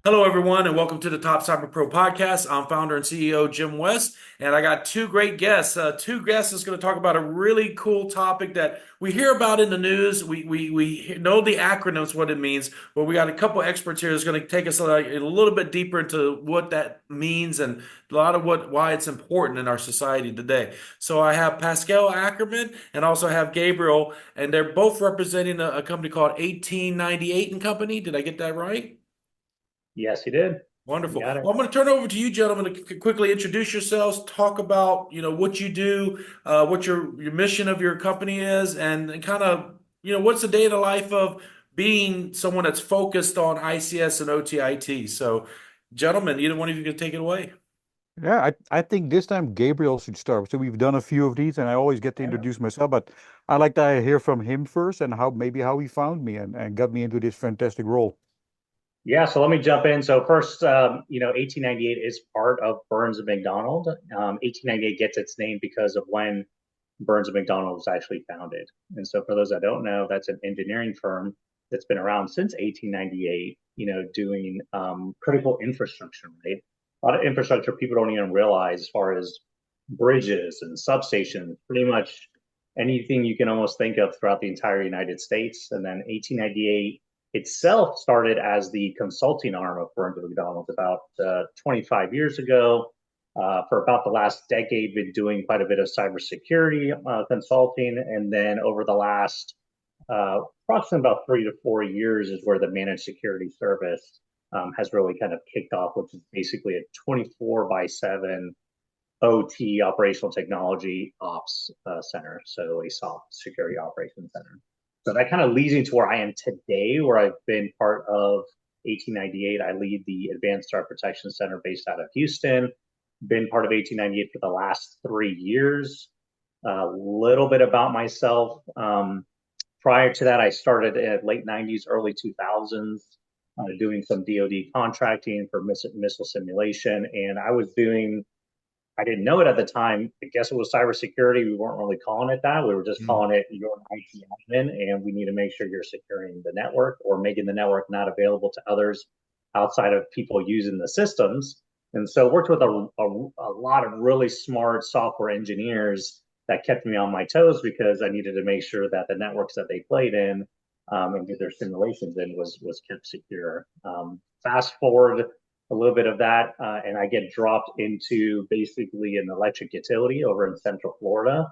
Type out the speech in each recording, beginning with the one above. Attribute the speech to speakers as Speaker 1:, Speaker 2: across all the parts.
Speaker 1: Hello, everyone, and welcome to the Top Cyber Pro podcast. I'm founder and CEO Jim West, and I got two great guests. Two guests is going to talk about a really cool topic that we hear about in the news. We know the acronyms, what it means, but we got a couple experts here that's going to take us a little bit deeper into what that means and a lot of why it's important in our society today. So I have Pascal Ackerman and also have Gabriel, and they're both representing a company called 1898 and Company. Did I get that right?
Speaker 2: Yes, you did. You
Speaker 1: Wonderful.
Speaker 2: got it.
Speaker 1: Well, I'm going to turn it over to you, gentlemen, to quickly introduce yourselves, talk about what you do, what your mission of your company is, and kind of what's the day in the life of being someone that's focused on ICS and OTIT. So, gentlemen, either one of you can take it away.
Speaker 3: Yeah, I think this time Gabriel should start. So we've done a few of these, and I always get to
Speaker 2: Yeah.
Speaker 3: introduce myself, but I like to hear from him first and how he found me and got me into this fantastic role.
Speaker 2: Yeah, so let me jump in. So first, 1898 is part of Burns and McDonnell. 1898 gets its name because of when Burns and McDonnell was actually founded. And so for those that don't know, that's an engineering firm that's been around since 1898, doing critical infrastructure, right? A lot of infrastructure people don't even realize as far as bridges and substations, pretty much anything you can almost think of throughout the entire United States. And then 1898 itself started as the consulting arm of Burns and McDonnell about 25 years ago. For about the last decade, been doing quite a bit of cybersecurity consulting, and then over the last approximately about 3 to 4 years is where the managed security service has really kind of kicked off, which is basically a 24 by 7 OT, operational technology ops center, so a soft security operations center. So that kind of leads me to where I am today, where I've been part of 1898. I lead the Advanced Threat Protection Center based out of Houston. Been part of 1898 for the last 3 years. A little bit about myself. Prior to that, I started at late 90s, early 2000s, doing some DoD contracting for missile simulation. And I didn't know it at the time. I guess it was cybersecurity. We weren't really calling it that. We were just
Speaker 1: Mm.
Speaker 2: calling it you're an IT admin, and we need to make sure you're securing the network or making the network not available to others outside of people using the systems. And so worked with a lot of really smart software engineers that kept me on my toes because I needed to make sure that the networks that they played in and did their simulations in was kept secure. Fast forward a little bit of that, and I get dropped into basically an electric utility over in Central Florida.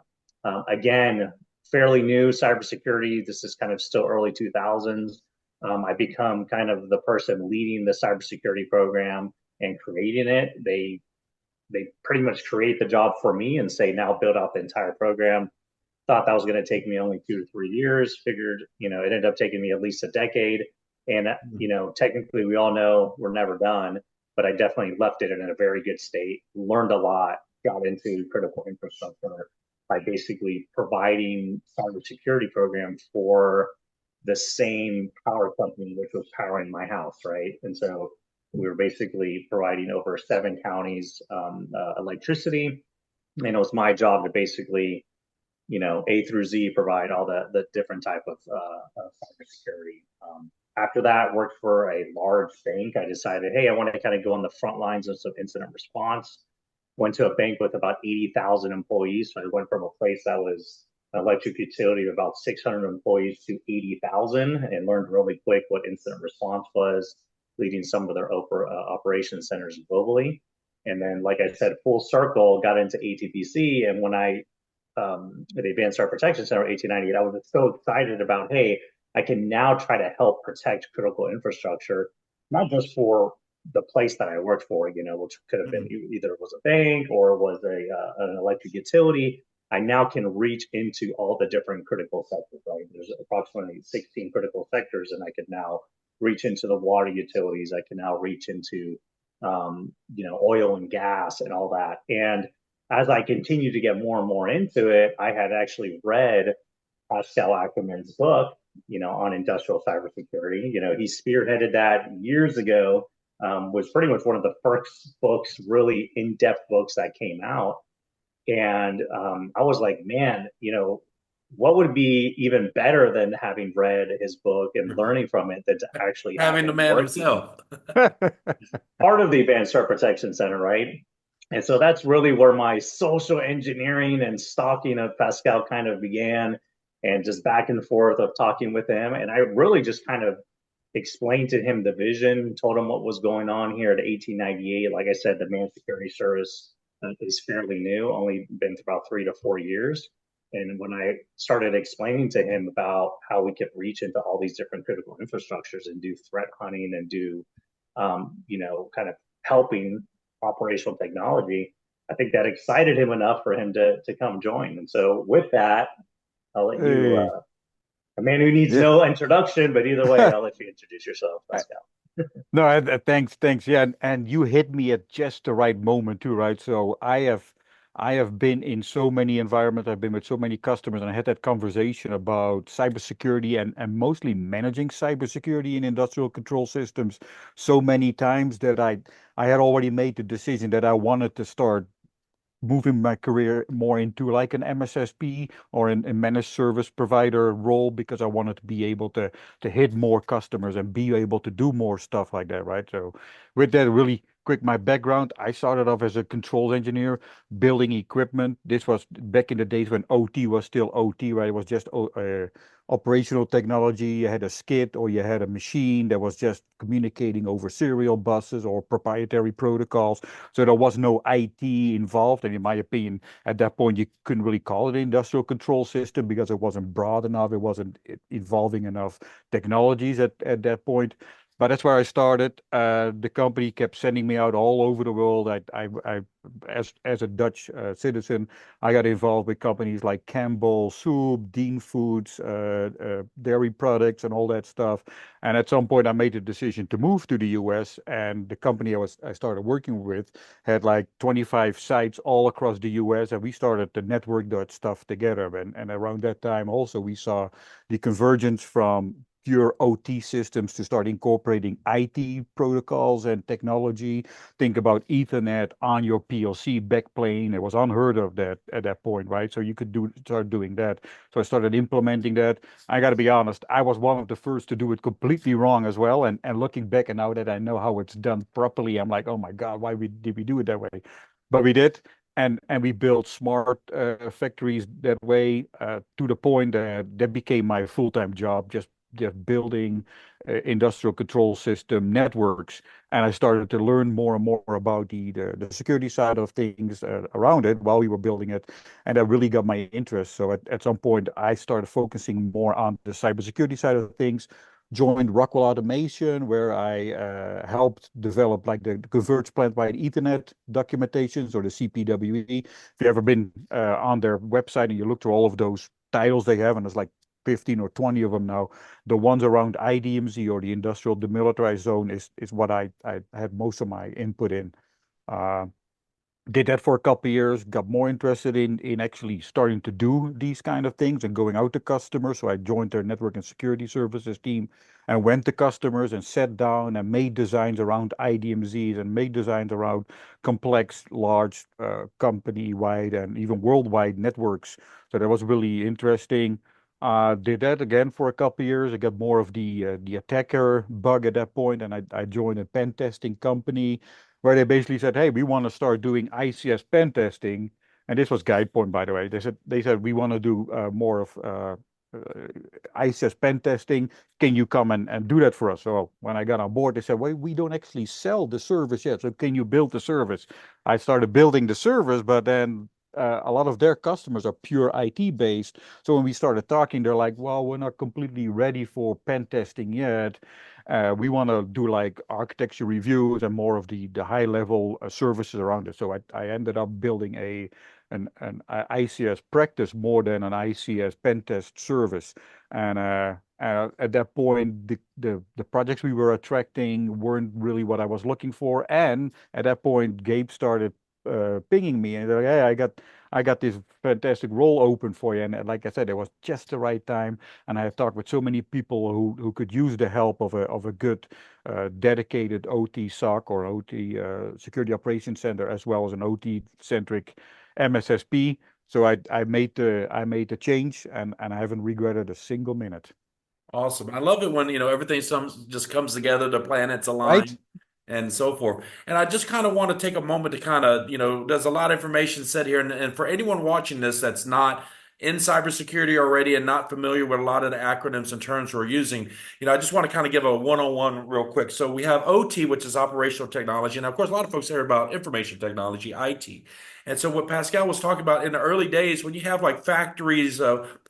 Speaker 2: Again, fairly new cybersecurity. This is kind of still early 2000s. I become kind of the person leading the cybersecurity program and creating it. They pretty much create the job for me and say now build out the entire program. Thought that was going to take me only 2 to 3 years. Figured it ended up taking me at least a decade. And technically, we all know we're never done. But I definitely left it in a very good state. Learned a lot. Got into critical infrastructure by basically providing cybersecurity programs for the same power company which was powering my house, right? And so we were basically providing over 7 counties electricity, and it was my job to basically, A through Z, provide all the different type of cybersecurity. After that, worked for a large bank. I decided, hey, I want to kind of go on the front lines of some incident response. Went to a bank with about 80,000 employees. So I went from a place that was an electric utility of about 600 employees to 80,000 and learned really quick what incident response was, leading some of their operation centers globally. And then, like I said, full circle, got into ATPC. And when I, the Advanced Threat Protection Center, 1898, I was so excited about, hey, I can now try to help protect critical infrastructure, not just for the place that I worked for, which could have been
Speaker 1: Mm.
Speaker 2: either it was a bank or it was an electric utility. I now can reach into all the different critical sectors, right? There's approximately 16 critical sectors, and I can now reach into the water utilities. I can now reach into, oil and gas and all that. And as I continue to get more and more into it, I had actually read Pascal Ackerman's book, on industrial cybersecurity. He spearheaded that years ago. Was pretty much one of the first books, really in-depth books that came out. And I was like, man, what would be even better than having read his book and learning from it than to actually have
Speaker 1: Having the
Speaker 2: him
Speaker 1: man
Speaker 2: working
Speaker 1: himself.
Speaker 2: part of the Advanced Threat Protection Center, right? And so that's really where my social engineering and stalking of Pascal kind of began, and just back and forth of talking with him. And I really just kind of explained to him the vision, told him what was going on here at 1898. Like I said, the managed security service is fairly new, only been about 3 to 4 years. And when I started explaining to him about how we could reach into all these different critical infrastructures and do threat hunting and do, kind of helping operational technology, I think that excited him enough for him to come join. And so with that, I'll let you,
Speaker 3: Hey,
Speaker 2: a man who needs
Speaker 3: yeah.
Speaker 2: no introduction, but either way, I'll let you introduce yourself, Pascal.
Speaker 3: No, thanks. Yeah, and you hit me at just the right moment too, right? So I have been in so many environments. I've been with so many customers, and I had that conversation about cybersecurity and mostly managing cybersecurity in industrial control systems so many times that I had already made the decision that I wanted to start moving my career more into like an MSSP or a managed service provider role, because I wanted to be able to hit more customers and be able to do more stuff like that, right? So with that, really quick, my background, I started off as a controls engineer building equipment. This was back in the days when OT was still OT, right? It was just operational technology. You had a skid or you had a machine that was just communicating over serial buses or proprietary protocols. So there was no IT involved. And in my opinion, at that point, you couldn't really call it an industrial control system because it wasn't broad enough. It wasn't involving enough technologies at that point. But that's where I started. The company kept sending me out all over the world. As a Dutch citizen, I got involved with companies like Campbell Soup, Dean Foods, dairy products, and all that stuff. And at some point, I made the decision to move to the US. And the company I started working with had like 25 sites all across the US, and we started to network that stuff together. And around that time, also, we saw the convergence from pure OT systems to start incorporating IT protocols and technology. Think about Ethernet on your PLC backplane. It was unheard of that at that point, right? So you could start doing that. So I started implementing that. I got to be honest, I was one of the first to do it completely wrong as well. And looking back, and now that I know how it's done properly, I'm like, oh my God, did we do it that way? But we did. And we built smart factories that way, to the point that became my full-time job, just building industrial control system networks. And I started to learn more and more about the security side of things around it while we were building it. And that really got my interest. So at some point, I started focusing more on the cybersecurity side of things, joined Rockwell Automation, where I helped develop like the converged plant-wide Ethernet documentations, or the CPWE. If you've ever been on their website and you look through all of those titles they have, and there's like 15 or 20 of them now, the ones around IDMZ, or the industrial demilitarized zone, is what I had most of my input in. Uh, did that for a couple of years, got more interested in actually starting to do these kind of things and going out to customers. So I joined their network and security services team and went to customers and sat down and made designs around IDMZs and made designs around complex, large, company-wide and even worldwide networks. So that was really interesting. Did that again for a couple of years. I got more of the attacker bug at that point, and I joined a pen testing company where they basically said, "Hey, we want to start doing ICS pen testing." And this was GuidePoint, by the way. They said we want to do more of ICS pen testing. Can you come and do that for us? So when I got on board, they said, "Well, we don't actually sell the service yet. So can you build the service?" I started building the service, but then a lot of their customers are pure IT based. So when we started talking, they're like, "Well, we're not completely ready for pen testing yet. We want to do like architecture reviews and more of the high level services around it." So I ended up building an ICS practice more than an ICS pen test service. And at that point, the projects we were attracting weren't really what I was looking for. And at that point, Gabe started pinging me, and they're like, "Hey, I got this fantastic role open for you." And like I said, it was just the right time. And I have talked with so many people who could use the help of a good dedicated OT SOC or OT security operations center, as well as an OT centric MSSP. So I made the change, and I haven't regretted a single minute.
Speaker 1: Awesome. I love it when, everything just comes together, the planets
Speaker 3: Right?
Speaker 1: align and so forth. And I just kind of want to take a moment to kind of, there's a lot of information said here. And for anyone watching this that's not in cybersecurity already and not familiar with a lot of the acronyms and terms we're using, I just want to kind of give a one-on-one real quick. So we have OT, which is operational technology. And of course, a lot of folks hear about information technology, IT. And so what Pascal was talking about in the early days, when you have like factories,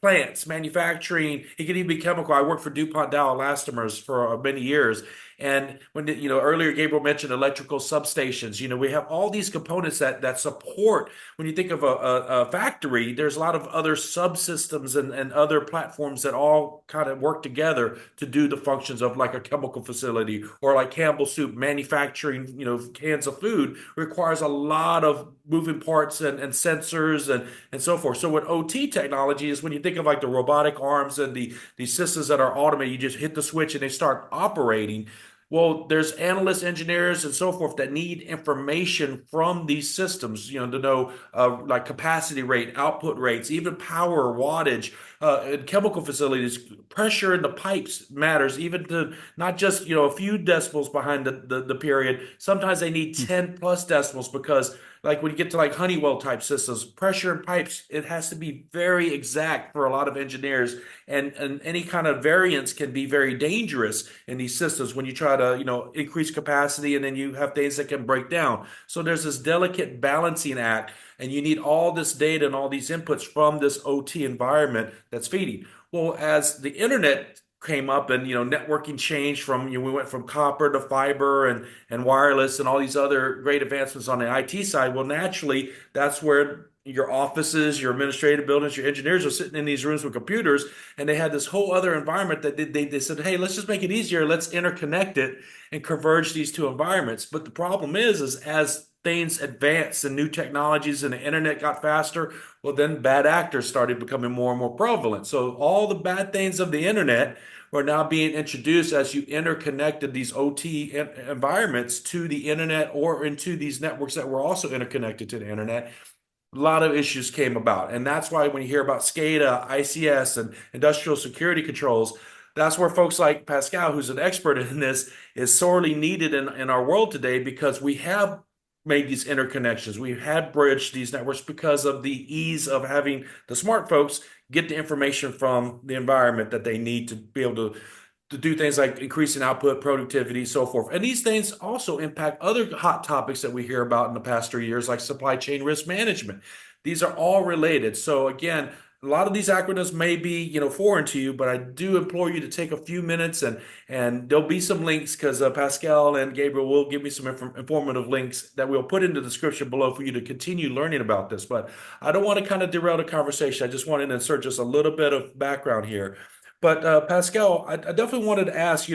Speaker 1: plants, manufacturing, it could even be chemical. I worked for DuPont Dow Elastomers for many years. And when, earlier Gabriel mentioned electrical substations, we have all these components that support. When you think of a factory, there's a lot of other subsystems and other platforms that all kind of work together to do the functions of like a chemical facility, or like Campbell Soup manufacturing, cans of food requires a lot of moving parts and sensors and so forth. So what OT technology is, when you think of like the robotic arms and these systems that are automated, you just hit the switch and they start operating. Well, there's analysts, engineers, and so forth that need information from these systems, to know like capacity rate, output rates, even power, wattage, in chemical facilities, pressure in the pipes matters, even to not just, a few decibels behind the period. Sometimes they need 10 plus decibels because like when you get to like Honeywell type systems, pressure in pipes, it has to be very exact for a lot of engineers. And any kind of variance can be very dangerous in these systems when you try to, increase capacity and then you have things that can break down. So there's this delicate balancing act, and you need all this data and all these inputs from this OT environment that's feeding. Well, as the internet came up and networking changed from we went from copper to fiber and wireless and all these other great advancements on the IT side. Well, naturally, that's where your offices, your administrative buildings, your engineers are sitting in these rooms with computers, and they had this whole other environment that they said, hey, let's just make it easier. Let's interconnect it and converge these two environments. But the problem is as things advanced and new technologies and the internet got faster, well, then bad actors started becoming more and more prevalent. So all the bad things of the internet were now being introduced as you interconnected these OT environments to the internet or into these networks that were also interconnected to the internet. A lot of issues came about. And that's why when you hear about Scada, ICS, and industrial security controls, that's where folks like Pascal, who's an expert in this, is sorely needed in our world today, because we have made these interconnections. We've had bridged these networks because of the ease of having the smart folks get the information from the environment that they need to be able to do things like increasing output, productivity, so forth. And these things also impact other hot topics that we hear about in the past 3 years, like supply chain risk management. These are all related. So again, a lot of these acronyms may be, foreign to you, but I do implore you to take a few minutes and there'll be some links, because Pascal and Gabriel will give me some informative links that we'll put in the description below for you to continue learning about this. But I don't want to kind of derail the conversation. I just wanted to insert just a little bit of background here. But Pascal, I definitely wanted to ask,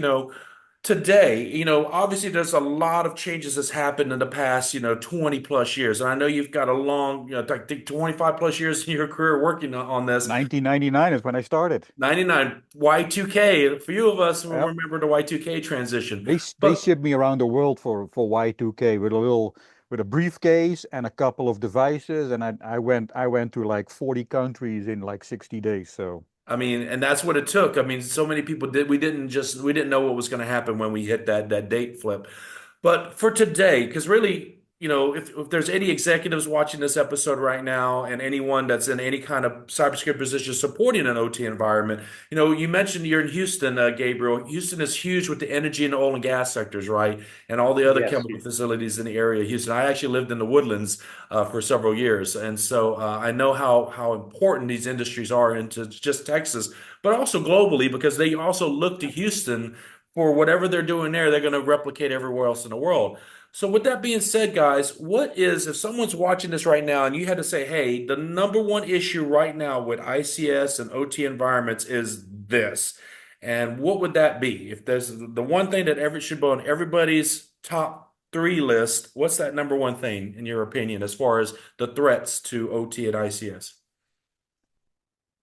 Speaker 1: today, obviously there's a lot of changes that's happened in the past, 20 plus years. And I know you've got a long, I think 25 plus years in your career working on this.
Speaker 3: 1999 is when I started.
Speaker 1: 99 Y2K. A few of us will
Speaker 3: Yep.
Speaker 1: remember the Y2K transition.
Speaker 3: They
Speaker 1: But
Speaker 3: shipped me around the world for Y2K with a briefcase and a couple of devices, and I went to like 40 countries in like 60 days. So
Speaker 1: I mean, and that's what it took. I mean, so many people we didn't know what was going to happen when we hit that date flip. But for today, because really, if there's any executives watching this episode right now and anyone that's in any kind of cybersecurity position supporting an OT environment, you mentioned you're in Houston, Gabriel. Houston is huge with the energy and oil and gas sectors, right? And all the other
Speaker 2: Yes.
Speaker 1: chemical facilities in the area of Houston. I actually lived in the Woodlands for several years. And so I know how important these industries are into just Texas, but also globally, because they also look to Houston for whatever they're doing there, they're going to replicate everywhere else in the world. So with that being said, guys, if someone's watching this right now and you had to say, hey, the number one issue right now with ICS and OT environments is this, and what would that be? If there's the one thing that should be on everybody's top three list, what's that number one thing in your opinion, as far as the threats to OT and ICS?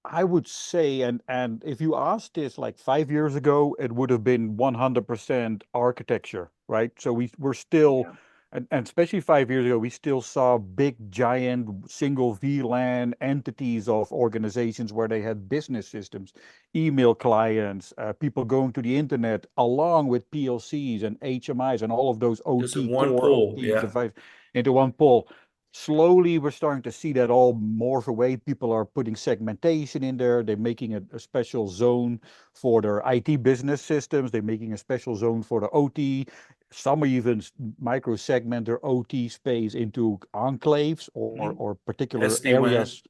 Speaker 3: I would say, and if you asked this like 5 years ago, it would have been 100% architecture, right? So we're still
Speaker 2: Yeah.
Speaker 3: and especially 5 years ago, we still saw big, giant single VLAN entities of organizations where they had business systems, email clients, people going to the internet, along with PLCs and HMIs and all of those
Speaker 1: Just in
Speaker 3: OT
Speaker 1: one
Speaker 3: core
Speaker 1: pull.
Speaker 3: OT
Speaker 1: Yeah.
Speaker 3: device into one pull. Slowly, we're starting to see that all morph away. People are putting segmentation in there. They're making a special zone for their IT business systems. They're making a special zone for the OT. Some are even micro segment their OT space into enclaves or particular
Speaker 1: SD-WAN.
Speaker 3: areas.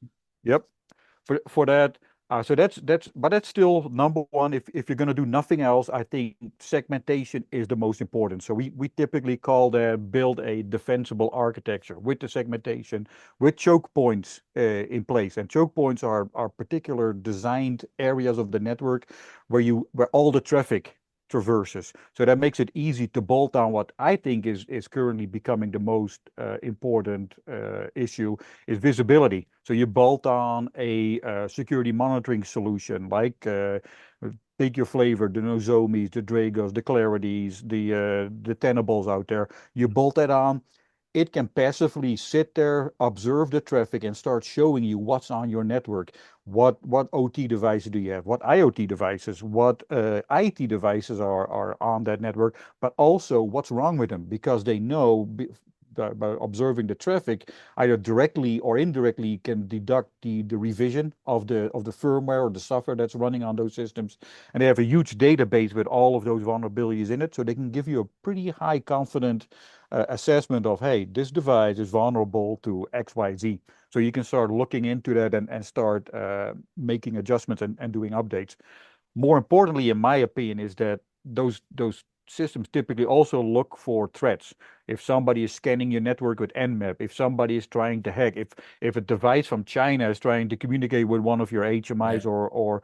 Speaker 3: Yep, for that. So but that's still number one. If you're going to do nothing else, I think segmentation is the most important. So we typically call that build a defensible architecture with the segmentation, with choke points in place. And choke points are particular designed areas of the network where all the traffic traverses. So that makes it easy to bolt on what I think is currently becoming the most important issue is visibility. So you bolt on a security monitoring solution like take your flavor, the Nozomis, the Dragos, the Clarities, the Tenables out there. You bolt that on. It can passively sit there, observe the traffic, and start showing you what's on your network. What OT devices do you have? What IoT devices? What IT devices are on that network? But also what's wrong with them because they know by observing the traffic, either directly or indirectly can deduct the revision of the firmware or the software that's running on those systems. And they have a huge database with all of those vulnerabilities in it, so they can give you a pretty high confident assessment of, hey, this device is vulnerable to XYZ. So you can start looking into that and start making adjustments and doing updates. More importantly, in my opinion, is that those systems typically also look for threats. If somebody is scanning your network with Nmap, if somebody is trying to hack, if a device from China is trying to communicate with one of your
Speaker 1: Yeah.
Speaker 3: HMIs or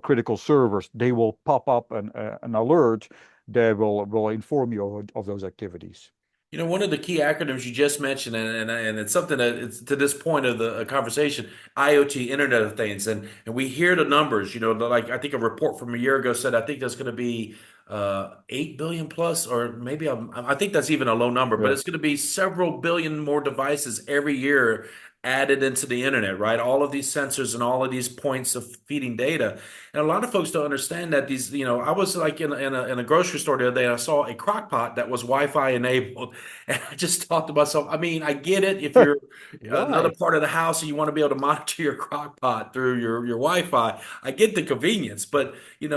Speaker 3: critical servers, they will pop up an alert that will inform you of those activities.
Speaker 1: One of the key acronyms you just mentioned, and it's something that it's to this point of the conversation, IoT, Internet of Things, and we hear the numbers. Like I think a report from a year ago said I think there's going to be 8 billion plus, or maybe I think that's even a low number, but
Speaker 3: Yeah.
Speaker 1: it's going to be several billion more devices every year added into the internet, right? All of these sensors and all of these points of feeding data. And a lot of folks don't understand that I was like in a grocery store the other day and I saw a crock pot that was Wi-Fi enabled. And I just thought to myself, I mean, I get it if you're another
Speaker 3: Why?
Speaker 1: part of the house and you want to be able to monitor your crock pot through your Wi-Fi. I get the convenience, but a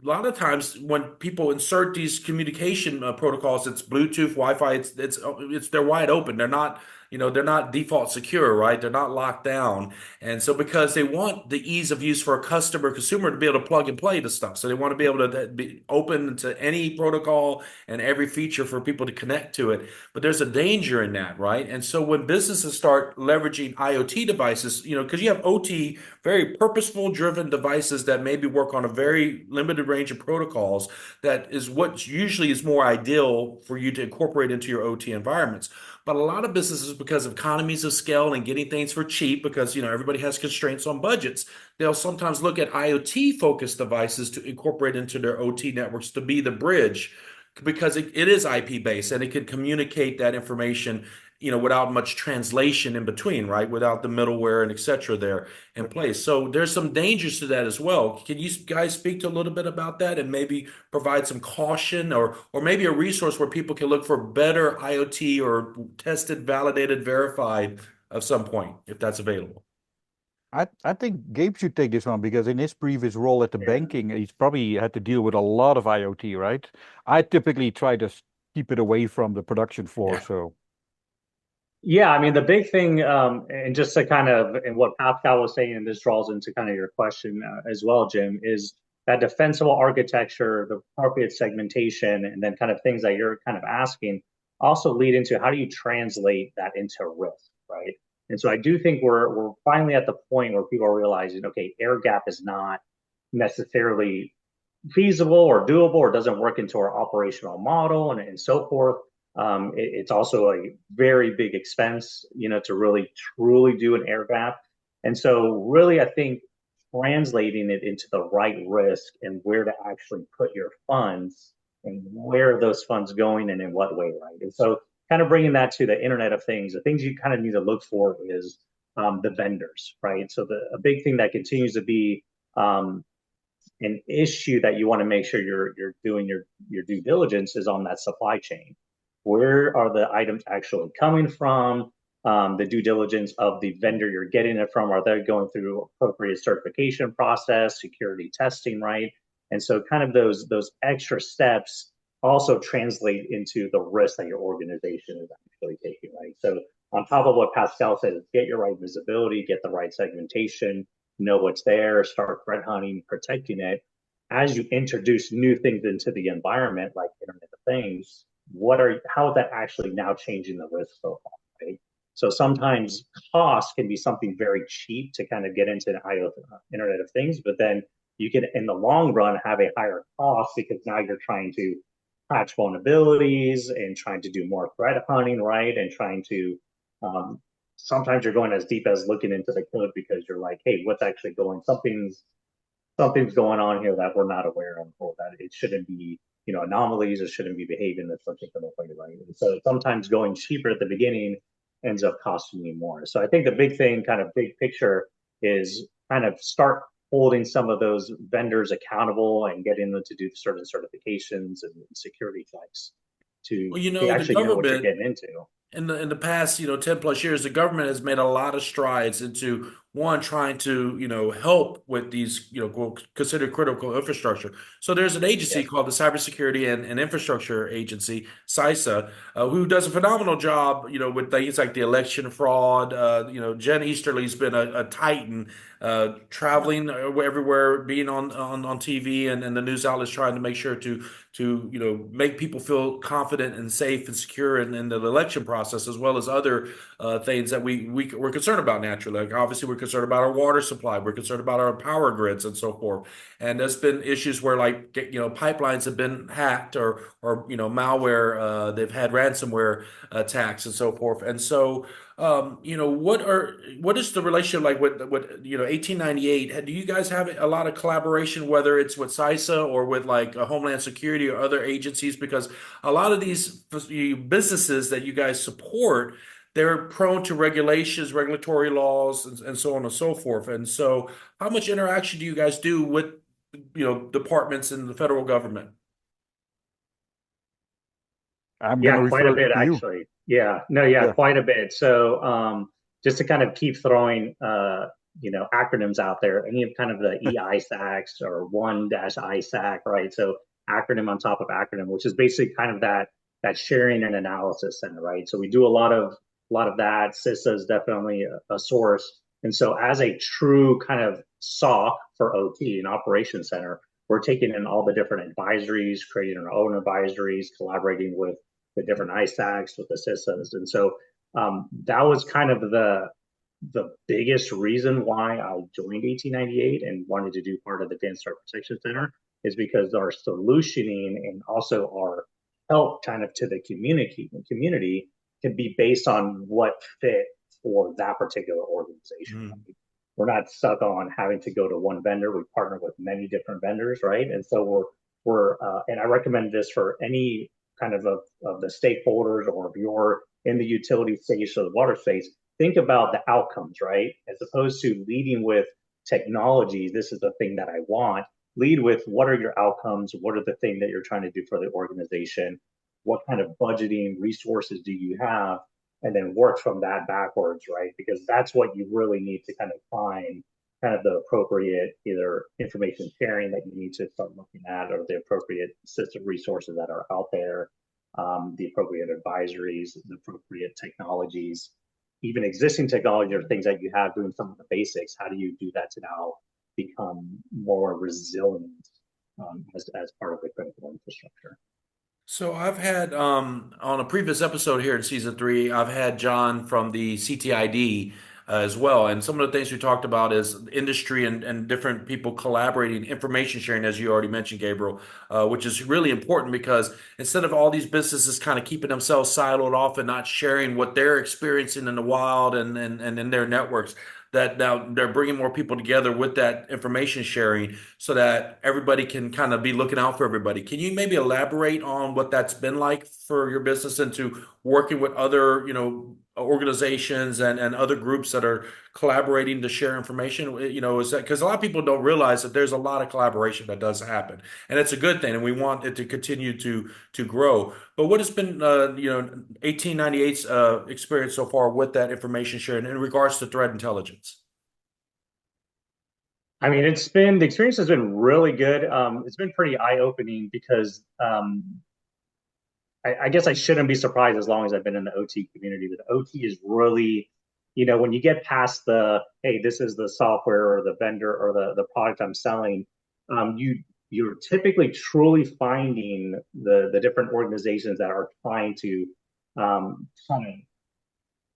Speaker 1: lot of times when people insert these communication protocols, it's Bluetooth, Wi-Fi, it's they're wide open. They're not default secure, right? They're not locked down. And so because they want the ease of use for a customer consumer to be able to plug and play the stuff. So they want to be able to be open to any protocol and every feature for people to connect to it. But there's a danger in that, right? And so when businesses start leveraging IoT devices, because you have OT, very purposeful driven devices that maybe work on a very limited range of protocols, that is what usually is more ideal for you to incorporate into your OT environments. But a lot of businesses, because of economies of scale and getting things for cheap, because everybody has constraints on budgets, they'll sometimes look at IoT focused devices to incorporate into their OT networks to be the bridge, because it is IP based and it can communicate that information, without much translation in between, right? Without the middleware and et cetera there in place. So there's some dangers to that as well. Can you guys speak to a little bit about that and maybe provide some caution or maybe a resource where people can look for better IoT or tested, validated, verified of some point, if that's available?
Speaker 3: I think Gabe should take this one because in his previous role at the
Speaker 2: Yeah.
Speaker 3: banking, he's probably had to deal with a lot of IoT, right? I typically try to keep it away from the production floor.
Speaker 1: Yeah.
Speaker 3: So
Speaker 2: Yeah, I mean, the big thing, and just to kind of, and what Pascal was saying, and this draws into kind of your question as well, Jim, is that defensible architecture, the appropriate segmentation, and then kind of things that you're kind of asking also lead into how do you translate that into risk, right? And so I do think we're finally at the point where people are realizing, okay, air gap is not necessarily feasible or doable or doesn't work into our operational model and so forth. It's also a very big expense, to really truly do an air gap. And so really, I think translating it into the right risk and where to actually put your funds and where are those funds going and in what way, right? And so kind of bringing that to the Internet of Things, the things you kind of need to look for is the vendors, right? So a big thing that continues to be an issue that you want to make sure you're doing your due diligence is on that supply chain. Where are the items actually coming from? The due diligence of the vendor you're getting it from, are they going through appropriate certification process, security testing, right? And so kind of those extra steps also translate into the risk that your organization is actually taking, right? So on top of what Pascal said, get your right visibility, get the right segmentation, know what's there, start threat hunting, protecting it. As you introduce new things into the environment, like Internet of Things, how is that actually now changing the risk profile, right? So sometimes cost can be something very cheap to kind of get into the IoT, Internet of Things, but then you can, in the long run, have a higher cost because now you're trying to patch vulnerabilities and trying to do more threat hunting, right? And trying to, sometimes you're going as deep as looking into the code because you're like, hey, what's actually something's going on here that we're not aware of, or that it shouldn't be, anomalies, it shouldn't be behaving this particular way, right? And so sometimes going cheaper at the beginning ends up costing you more. So I think the big thing, kind of big picture, is kind of start holding some of those vendors accountable and getting them to do certain certifications and security checks to
Speaker 1: Well, the
Speaker 2: actually know what you're
Speaker 1: government
Speaker 2: getting into.
Speaker 1: in the past, 10 plus years, the government has made a lot of strides into one trying to, help with these, considered critical infrastructure. So there's an agency
Speaker 2: Yes.
Speaker 1: called the Cybersecurity and Infrastructure Agency, CISA, who does a phenomenal job, with things like the election fraud. Jen Easterly's been a titan, traveling everywhere, being on TV and the news outlets trying to make sure to make people feel confident and safe and secure in the election process, as well as other things that we're concerned about naturally. Like obviously we're concerned about our water supply, we're concerned about our power grids and so forth. And there's been issues where like pipelines have been hacked or malware, they've had ransomware attacks and so forth. And so what is the relationship like with 1898? Do you guys have a lot of collaboration, whether it's with CISA or with like Homeland Security or other agencies? Because a lot of these businesses that you guys support, they're prone to regulations, regulatory laws, and so on and so forth. And so, how much interaction do you guys do with departments in the federal government?
Speaker 3: I'm going to
Speaker 2: Yeah, quite a
Speaker 3: refer
Speaker 2: bit
Speaker 3: to you.
Speaker 2: actually. Yeah, no, yeah,
Speaker 3: Yeah.
Speaker 2: quite a bit. So just to kind of keep throwing acronyms out there, any of kind of the EISACs or 1-ISAC, right? So acronym on top of acronym, which is basically kind of that sharing and analysis center, right? So we do a lot of that. CISA is definitely a source. And so as a true kind of SOC for OT, an operations center, we're taking in all the different advisories, creating our own advisories, collaborating with the different ISACs, with the CISAs. And so that was kind of the biggest reason why I joined 1898 and wanted to do part of the Advanced Threat Protection Center, is because our solutioning and also our help kind of to the community can be based on what fit for that particular organization.
Speaker 1: Mm.
Speaker 2: We're not stuck on having to go to one vendor. We partner with many different vendors, right? And so we're and I recommend this for any kind of the stakeholders, or if you're in the utility space or the water space, think about the outcomes, right? As opposed to leading with technology, this is the thing that I want. Lead with what are your outcomes? What are the things that you're trying to do for the organization? What kind of budgeting resources do you have? And then work from that backwards, right? Because that's what you really need to kind of find kind of the appropriate either information sharing that you need to start looking at, or the appropriate system resources that are out there, the appropriate advisories, the appropriate technologies, even existing technology or things that you have doing some of the basics. How do you do that to now become more resilient as part of the critical infrastructure?
Speaker 1: So I've had on a previous episode here in season three, I've had John from the CTID as well, and some of the things we talked about is industry and different people collaborating, information sharing, as you already mentioned, Gabriel, which is really important because instead of all these businesses kind of keeping themselves siloed off and not sharing what they're experiencing in the wild and in their networks, that now they're bringing more people together with that information sharing so that everybody can kind of be looking out for everybody. Can you maybe elaborate on what that's been like for your business and to working with other, organizations and other groups that are collaborating to share information? Is that because a lot of people don't realize that there's a lot of collaboration that does happen, and it's a good thing, and we want it to continue to grow. But what has been 1898's experience so far with that information sharing in regards to threat intelligence?
Speaker 2: I mean, the experience has been really good. It's been pretty eye-opening because I guess I shouldn't be surprised as long as I've been in the OT community. But OT is really, when you get past hey, this is the software or the vendor or the product I'm selling, you're typically truly finding the different organizations that are trying to kind of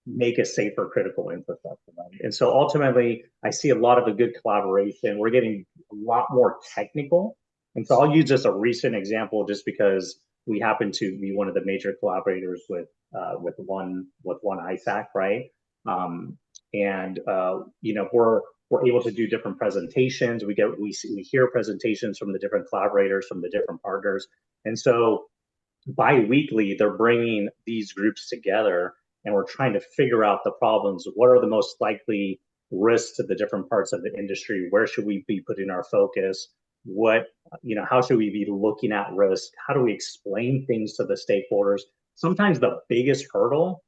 Speaker 2: make a safer critical infrastructure. Right? And so ultimately, I see a lot of the good collaboration. We're getting a lot more technical. And so I'll use just a recent example just because we happen to be one of the major collaborators with one ISAC, right? We're able to do different presentations. We hear presentations from the different collaborators, from the different partners, and so bi-weekly they're bringing these groups together, and we're trying to figure out the problems. What are the most likely risks to the different parts of the industry? Where should we be putting our focus? How should we be looking at risk? How do we explain things to the stakeholders? Sometimes the biggest hurdle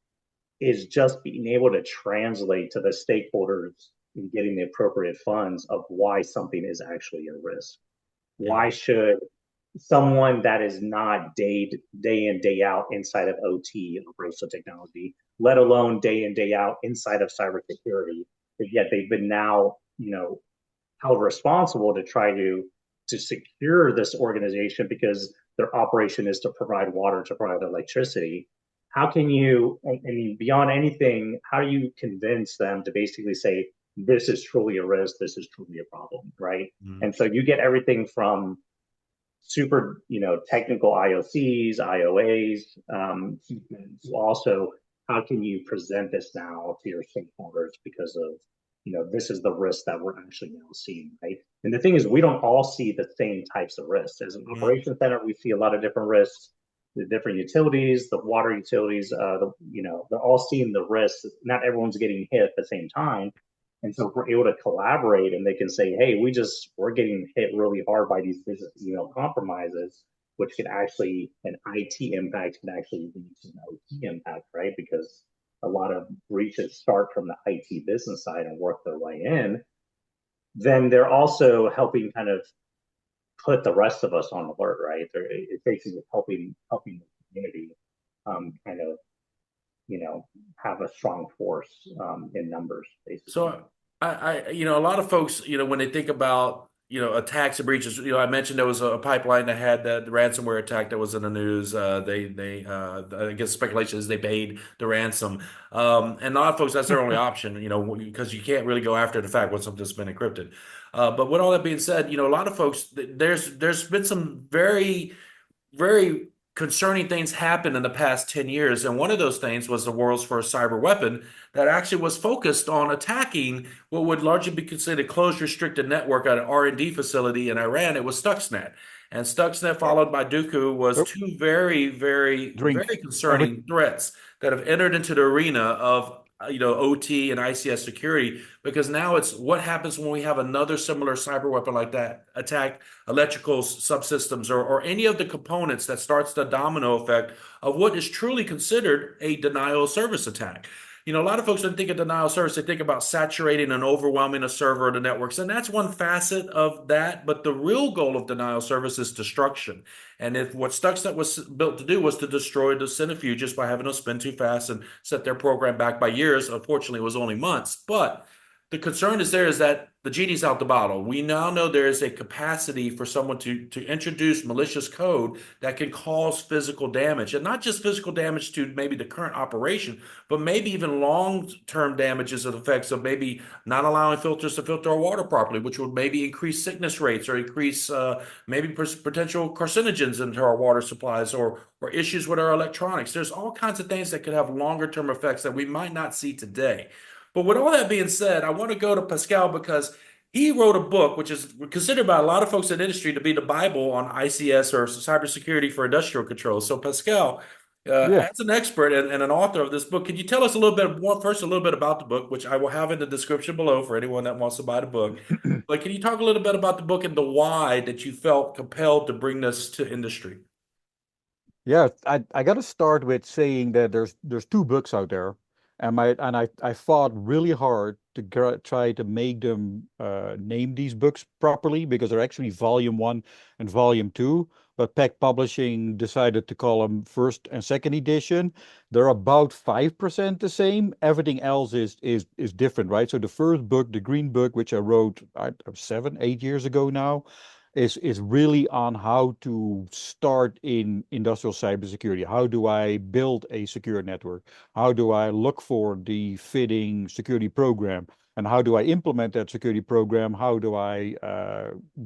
Speaker 2: is just being able to translate to the stakeholders and getting the appropriate funds of why something is actually a risk. Why should someone that is not day in, day out inside of OT, operational technology, let alone day in, day out inside of cybersecurity, but yet they've been now, held responsible to try to secure this organization because their operation is to provide water, to provide electricity. How can you, beyond anything, how do you convince them to basically say, this is truly a risk, this is truly a problem, right? Mm-hmm. And so you get everything from super, technical IOCs, IOAs, also how can you present this now to your stakeholders because of, this is the risk that we're actually now seeing, right? And the thing is, we don't all see the same types of risks. As an operations center, we see a lot of different risks. The different utilities, the water utilities, they're all seeing the risks. Not everyone's getting hit at the same time. And so if we're able to collaborate and they can say, hey, we're getting hit really hard by these business email compromises, which could actually, an IT impact can actually lead to an OT impact, right? Because a lot of breaches start from the IT business side and work their way in. Then they're also helping kind of put the rest of us on alert, right? It's basically helping the community kind of, have a strong force in numbers, basically.
Speaker 1: So a lot of folks, when they think about, attacks and breaches, I mentioned there was a pipeline that had the ransomware attack that was in the news. I guess speculation is they paid the ransom. And a lot of folks, that's their only option, because you can't really go after the fact when something's been encrypted. But with all that being said, a lot of folks, there's been some very, very concerning things happen in the past 10 years. And one of those things was the world's first cyber weapon that actually was focused on attacking what would largely be considered a closed restricted network at an R&D facility in Iran. It was Stuxnet. And Stuxnet followed by Dooku was two very, very, very concerning threats that have entered into the arena of OT and ICS security, because now it's what happens when we have another similar cyber weapon like that attack electrical subsystems or any of the components that starts the domino effect of what is truly considered a denial of service attack. A lot of folks don't think of denial of service. They think about saturating and overwhelming a server or the networks. And that's one facet of that. But the real goal of denial of service is destruction. And if what Stuxnet was built to do was to destroy the centrifuges by having them spin too fast and set their program back by years, unfortunately, it was only months. But the concern is that the genie's out the bottle. We now know there is a capacity for someone to introduce malicious code that can cause physical damage, and not just physical damage to maybe the current operation, but maybe even long-term damages of effects of maybe not allowing filters to filter our water properly, which would maybe increase sickness rates or increase maybe potential carcinogens into our water supplies or issues with our electronics. There's all kinds of things that could have longer-term effects that we might not see today. But with all that being said, I want to go to Pascal because he wrote a book which is considered by a lot of folks in the industry to be the Bible on ICS or cybersecurity for industrial control. So, Pascal,
Speaker 3: Yeah.
Speaker 1: as an expert and an author of this book, can you tell us a little bit more, first, a little bit about the book, which I will have in the description below for anyone that wants to buy the book. But can you talk a little bit about the book and the why that you felt compelled to bring this to industry?
Speaker 3: Yeah, I got to start with saying that there's two books out there, and I fought really hard to try to make them name these books properly because they're actually volume one and volume two. But Peck Publishing decided to call them first and second edition. They're about 5% the same. Everything else is different, right? So the first book, the Green Book, which I wrote 7, 8 years ago now, is really on how to start in industrial cybersecurity. How do I build a secure network? How do I look for the fitting security program? And how do I implement that security program? How do I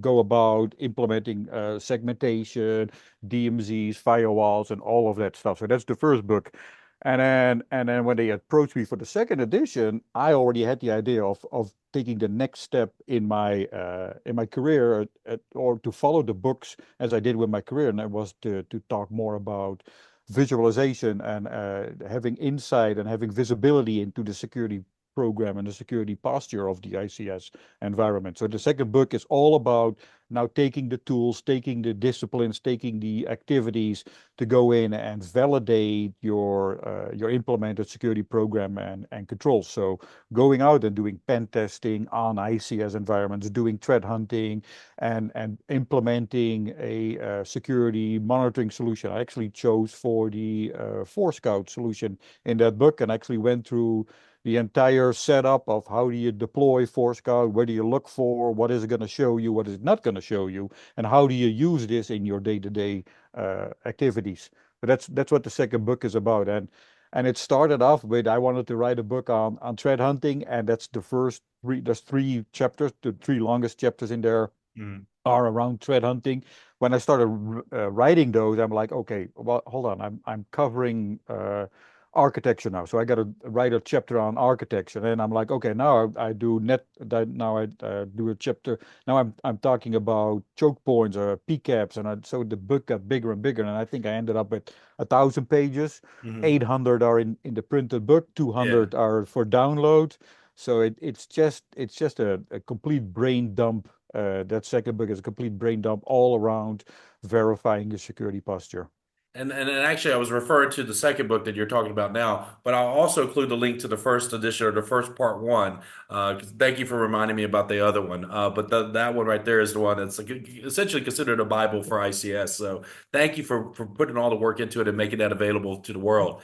Speaker 3: go about implementing segmentation, DMZs, firewalls, and all of that stuff? So that's the first book. And then when they approached me for the second edition, I already had the idea of taking the next step in my career, or to follow the books as I did with my career, and that was to talk more about visualization and having insight and having visibility into the security program and the security posture of the ICS environment. So the second book is all about now taking the tools, taking the disciplines, taking the activities to go in and validate your implemented security program and controls. So going out and doing pen testing on ICS environments, doing threat hunting, and implementing a security monitoring solution. I actually chose for the 𝗪𝗏𝗁𝗫𝗁 solution in that book, and actually went through the entire setup of how do you deploy 𝗪𝗪𝗁𝗫𝗁, what do you look for, what is it going to show you, what is it not going to show you, and how do you use this in your day-to-day activities. But that's what the second book is about. And it started off with, I wanted to write a book on threat hunting, and that's the first three. There's three chapters. The three longest chapters in there are around threat hunting. When I started writing those, I'm like, okay, well, hold on, I'm covering architecture now, so I got to write a chapter on architecture. And then I'm like, okay, now I do net. Now I do a chapter. Now I'm talking about choke points or PCAPs, and so the book got bigger and bigger. And I think I ended up with 1,000 pages. 800 are in the printed book. 200 are for download. So it's just a complete brain dump. That second book is a complete brain dump all around verifying the security posture.
Speaker 1: And actually, I was referring to the second book that you're talking about now, but I'll also include the link to the first edition or the first part one. Thank you for reminding me about the other one. But that one right there is the one that's essentially considered a Bible for ICS. So thank you for putting all the work into it and making that available to the world.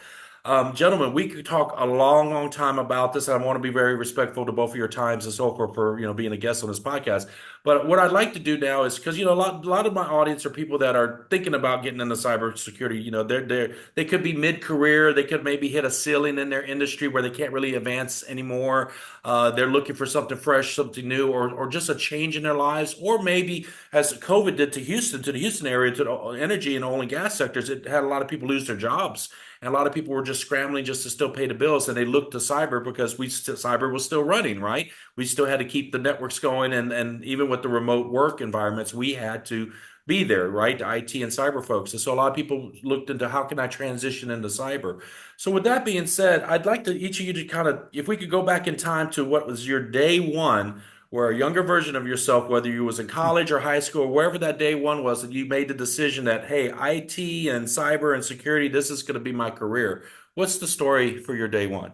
Speaker 1: Gentlemen, we could talk a long, long time about this. And I want to be very respectful to both of your times and so forth for being a guest on this podcast. But what I'd like to do now is because a lot of my audience are people that are thinking about getting into cybersecurity. They could be mid-career, they could maybe hit a ceiling in their industry where they can't really advance anymore. They're looking for something fresh, something new, or just a change in their lives. Or maybe as COVID did to the Houston area, to the energy and oil and gas sectors, it had a lot of people lose their jobs. And a lot of people were just scrambling just to still pay the bills, and they looked to cyber because cyber was still running, right? We still had to keep the networks going, and even with the remote work environments, we had to be there, right? The IT and cyber folks. And so a lot of people looked into how can I transition into cyber. So with that being said, I'd like to each of you to kind of, if we could go back in time to what was your day one, where a younger version of yourself, whether you was in college or high school, or wherever that day one was, that you made the decision that, hey, IT and cyber and security, this is going to be my career. What's the story for your day one?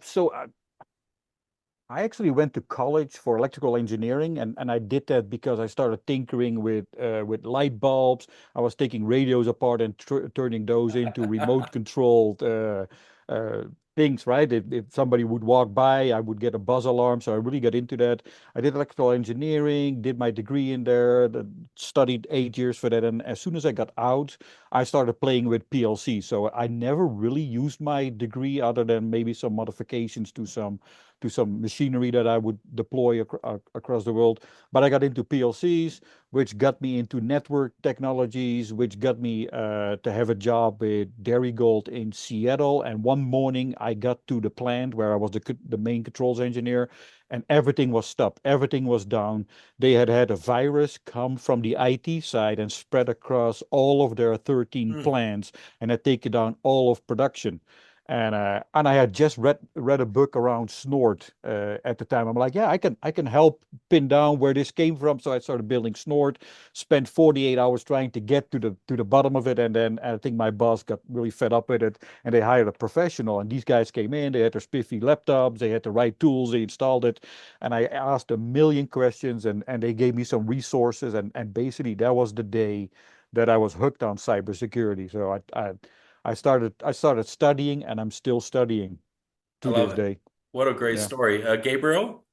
Speaker 3: So I actually went to college for electrical engineering, and I did that because I started tinkering with light bulbs. I was taking radios apart and turning those into remote controlled things, right? If somebody would walk by, I would get a buzz alarm. So I really got into that. I did electrical engineering, did my degree in there, studied 8 years for that. And as soon as I got out, I started playing with PLC. So I never really used my degree other than maybe some modifications to to some machinery that I would deploy across the world. But I got into PLCs, which got me into network technologies, which got me to have a job with Dairy Gold in Seattle. And one morning I got to the plant where I was the main controls engineer, and everything was stopped. Everything was down. They had had a virus come from the IT side and spread across all of their 13 plants and had taken down all of production. And I had just read a book around Snort at the time. I'm like, yeah, I can help pin down where this came from. So I started building Snort, spent 48 hours trying to get to the bottom of it, and then I think my boss got really fed up with it, and they hired a professional. And these guys came in, they had their spiffy laptops, they had the right tools, they installed it, and I asked a million questions, and they gave me some resources, and basically that was the day that I was hooked on cybersecurity. So I started studying, and I'm still studying
Speaker 1: I
Speaker 3: to
Speaker 1: love
Speaker 3: this
Speaker 1: it.
Speaker 3: day.
Speaker 1: What a great
Speaker 3: Yeah.
Speaker 1: story. Gabriel?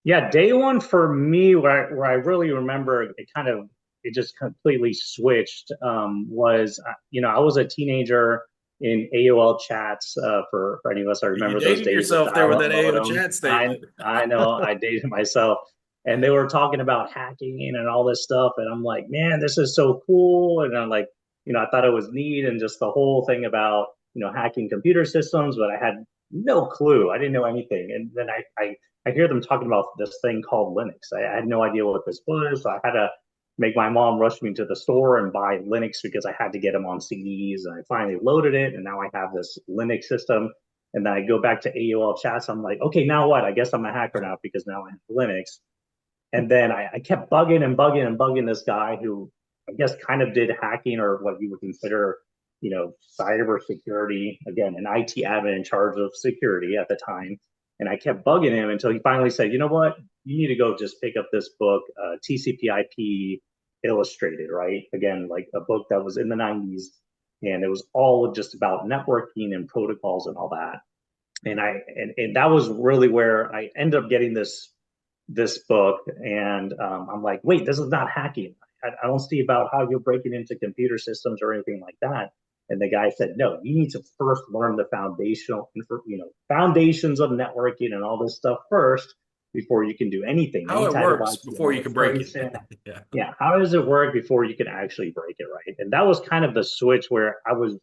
Speaker 2: Yeah, day one for me, where I really remember it just completely switched, was, I was a teenager in AOL chats, for any of us. I
Speaker 1: You
Speaker 2: remember those
Speaker 1: dated
Speaker 2: days of
Speaker 1: yourself there with
Speaker 2: dial-up
Speaker 1: that AO
Speaker 2: modem.
Speaker 1: chat statement.
Speaker 2: I know, I dated myself, and they were talking about hacking and all this stuff, and I'm like, man, this is so cool, and I'm like, I thought it was neat, and just the whole thing about hacking computer systems, but I had no clue. I didn't know anything, and then I hear them talking about this thing called Linux. I had no idea what this was. So I had to make my mom rush me to the store and buy Linux because I had to get them on CDs. And I finally loaded it, and now I have this Linux system. And then I go back to AOL chats. I'm like, okay, now what? I guess I'm a hacker now because now I have Linux. And then I kept bugging and bugging and bugging this guy who I guess kind of did hacking, or what you would consider, cybersecurity. Again, an IT admin in charge of security at the time. And I kept bugging him until he finally said, you know what? You need to go just pick up this book, TCP/IP Illustrated, right? Again, like a book that was in the 90s. And it was all just about networking and protocols and all that. And that was really where I ended up getting this book. And I'm like, wait, this is not hacking. I don't see about how you're breaking into computer systems or anything like that. And the guy said, no, you need to first learn the foundations of networking and all this stuff first before you can do anything.
Speaker 1: How
Speaker 2: Any
Speaker 1: it
Speaker 2: type of
Speaker 1: works
Speaker 2: IT
Speaker 1: before you can break it.
Speaker 2: administration.
Speaker 1: Yeah.
Speaker 2: Yeah, how does it work before you can actually break it, right? And that was kind of the switch where I was,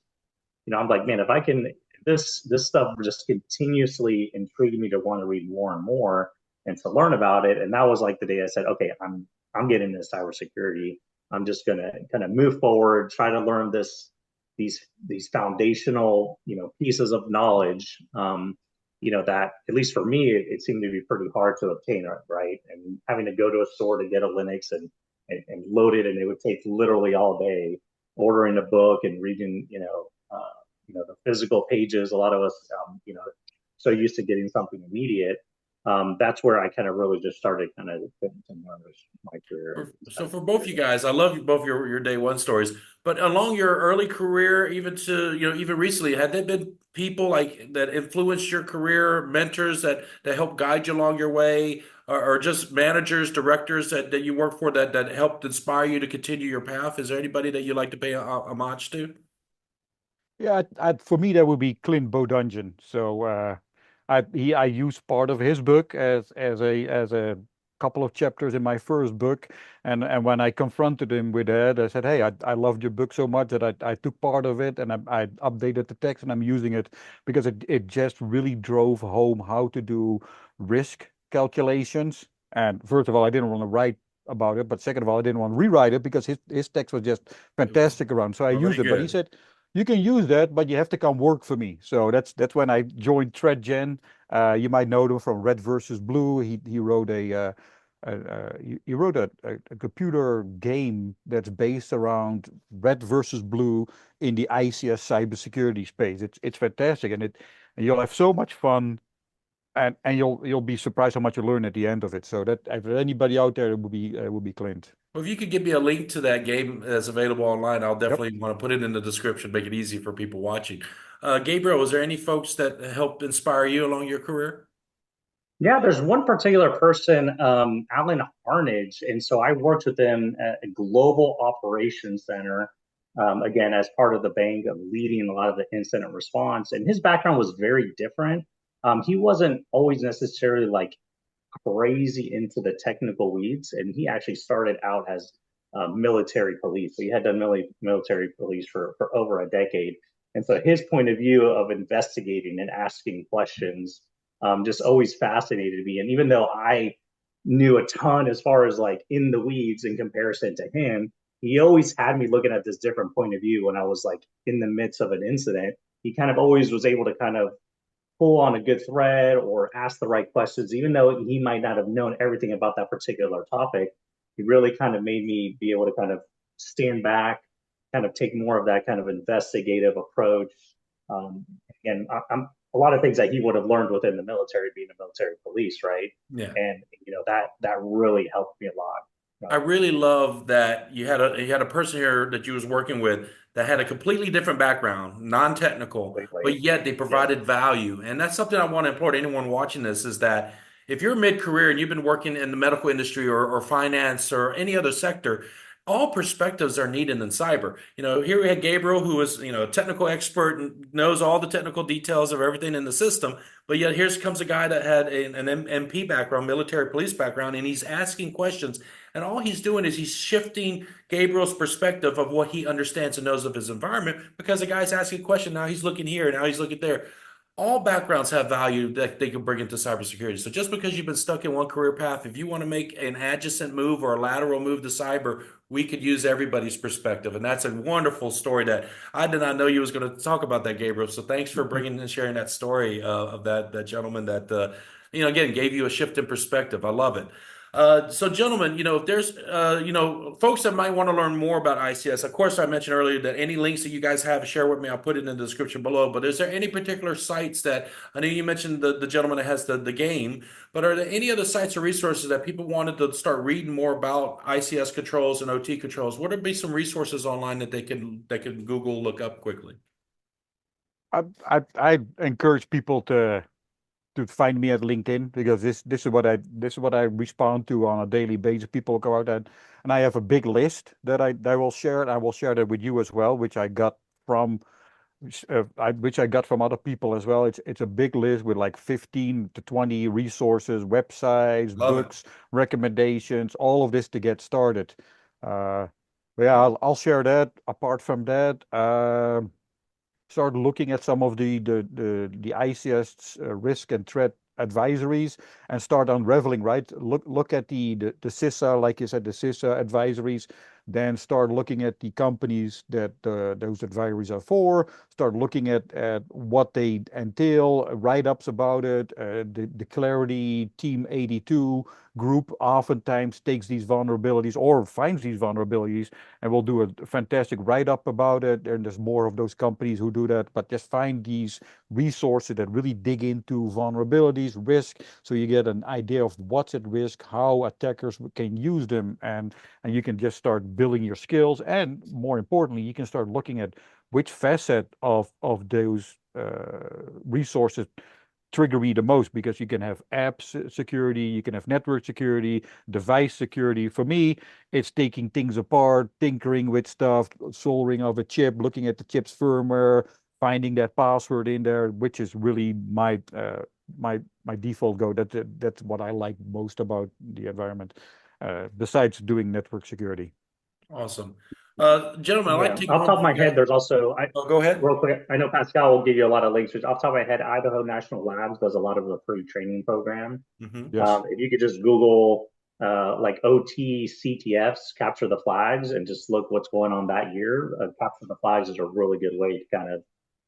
Speaker 2: I'm like, man, if I can, this stuff just continuously intrigued me to want to read more and more and to learn about it. And that was like the day I said, okay, I'm getting into cybersecurity. I'm just gonna kind of move forward, try to learn these foundational pieces of knowledge. That at least for me, it seemed to be pretty hard to obtain, right? And having to go to a store to get a Linux and load it, and it would take literally all day. Ordering a book and reading, the physical pages. A lot of us, so used to getting something immediate. That's where I kind of really just started kind of my career.
Speaker 1: So for both you guys, I love both your day one stories, but along your early career, even to, even recently, had there been people like that influenced your career, mentors that helped guide you along your way, or just managers, directors that you work for that helped inspire you to continue your path? Is there anybody that you'd like to pay homage to?
Speaker 3: Yeah, for me that would be 𝗫𝗏𝘁𝗫𝗀. So I used part of his book as a couple of chapters in my first book, and when I confronted him with that, I said, hey, I loved your book so much that I took part of it and I updated the text and I'm using it because it just really drove home how to do risk calculations. And first of all, I didn't want to write about it, but second of all, I didn't want to rewrite it because his text was just fantastic around. So I used
Speaker 1: Really
Speaker 3: it, but he
Speaker 1: good.
Speaker 3: said, you can use that, but you have to come work for me. So that's when I joined ThreatGen. You might know them from Red versus Blue. He wrote he wrote a computer game that's based around Red versus Blue in the ICS cybersecurity space. It's fantastic, and you'll have so much fun, and you'll be surprised how much you learn at the end of it. So that if there's anybody out there, it would be Clint.
Speaker 1: Well, if you could give me a link to that game that's available online, I'll
Speaker 3: Yep.
Speaker 1: definitely want to put it in the description, make it easy for people watching. Gabriel, was there any folks that helped inspire you along your career?
Speaker 2: Yeah, there's one particular person, Alan Arnage, and so I worked with him at a global operations center, again, as part of the bank of leading a lot of the incident response. And his background was very different. He wasn't always necessarily like crazy into the technical weeds, and he actually started out as military police. So he had done military police for over a decade. And so his point of view of investigating and asking questions just always fascinated me. And even though I knew a ton as far as like in the weeds in comparison to him, he always had me looking at this different point of view when I was like in the midst of an incident. He kind of always was able to kind of pull on a good thread or ask the right questions, even though he might not have known everything about that particular topic. He really kind of made me be able to kind of stand back, kind of take more of that kind of investigative approach. And I'm a lot of things that he would have learned within the military, being a military police, right?
Speaker 1: Yeah.
Speaker 2: And that really helped me a lot.
Speaker 1: I really love that you had a person here that you was working with that had a completely different background, non-technical, but yet they provided value. And that's something I want to implore to anyone watching this is that if you're mid-career and you've been working in the medical industry or finance or any other sector, all perspectives are needed in cyber. Here we had Gabriel, who is, a technical expert and knows all the technical details of everything in the system. But yet here comes a guy that had an MP background, military police background, and he's asking questions. And all he's doing is he's shifting Gabriel's perspective of what he understands and knows of his environment because the guy's asking a question. Now he's looking here, now he's looking there. All backgrounds have value that they can bring into cybersecurity. So just because you've been stuck in one career path, if you want to make an adjacent move or a lateral move to cyber, we could use everybody's perspective. And that's a wonderful story that I did not know you was going to talk about that, Gabriel. So thanks for bringing and sharing that story of that gentleman that, again, gave you a shift in perspective. I love it. So gentlemen, if there's, folks that might want to learn more about ICS, of course, I mentioned earlier that any links that you guys have, share with me. I'll put it in the description below. But is there any particular sites that, I know you mentioned the gentleman that has the game, but are there any other sites or resources that people wanted to start reading more about ICS controls and OT controls? What would be some resources online that they can Google, look up quickly?
Speaker 3: I encourage people to find me at LinkedIn because this is what I respond to on a daily basis. People go out and I have a big list that I will share, and I will share that with you as well, which I got from other people as well. It's a big list with like 15 to 20 resources, websites, books, recommendations, all of this to get started. Yeah, I'll share that. Apart from that, start looking at some of the ICS risk and threat advisories and start unraveling, right? Look at the CISA, like you said, the CISA advisories, then start looking at the companies that those advisories are for, start looking at what they entail, write-ups about it. The Clarity Team 82 group oftentimes takes these vulnerabilities or finds these vulnerabilities and will do a fantastic write-up about it. And there's more of those companies who do that, but just find these resources that really dig into vulnerabilities, risk, so you get an idea of what's at risk, how attackers can use them, and you can just start building your skills. And more importantly, you can start looking at which facet of those resources trigger me the most, because you can have app security, you can have network security, device security. For me, it's taking things apart, tinkering with stuff, soldering of a chip, looking at the chip's firmware, finding that password in there, which is really my default go. That's what I like most about the environment, besides doing network security.
Speaker 1: Awesome. Gentlemen, I'd like to take
Speaker 2: off the top of my head, there's also,
Speaker 1: go ahead.
Speaker 2: Real quick, I know Pascal will give you a lot of links. Off the top of my head, Idaho National Labs does a lot of the free training program.
Speaker 3: Yes.
Speaker 2: If you could just Google like OT CTFs, capture the flags, and just look what's going on that year. Capture the flags is a really good way to kind of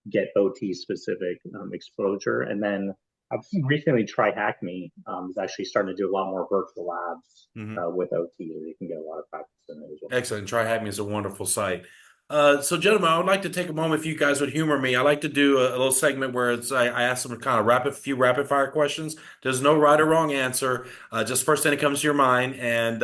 Speaker 2: get OT specific exposure. And then I've seen recently TryHackMe is actually starting to do a lot more virtual labs with OT, where you can get a lot of practice in it as well.
Speaker 1: Excellent. TryHackMe is a wonderful site. So, gentlemen, I would like to take a moment if you guys would humor me. I like to do a little segment where I ask them kind of few rapid fire questions. There's no right or wrong answer. Just first thing that comes to your mind, and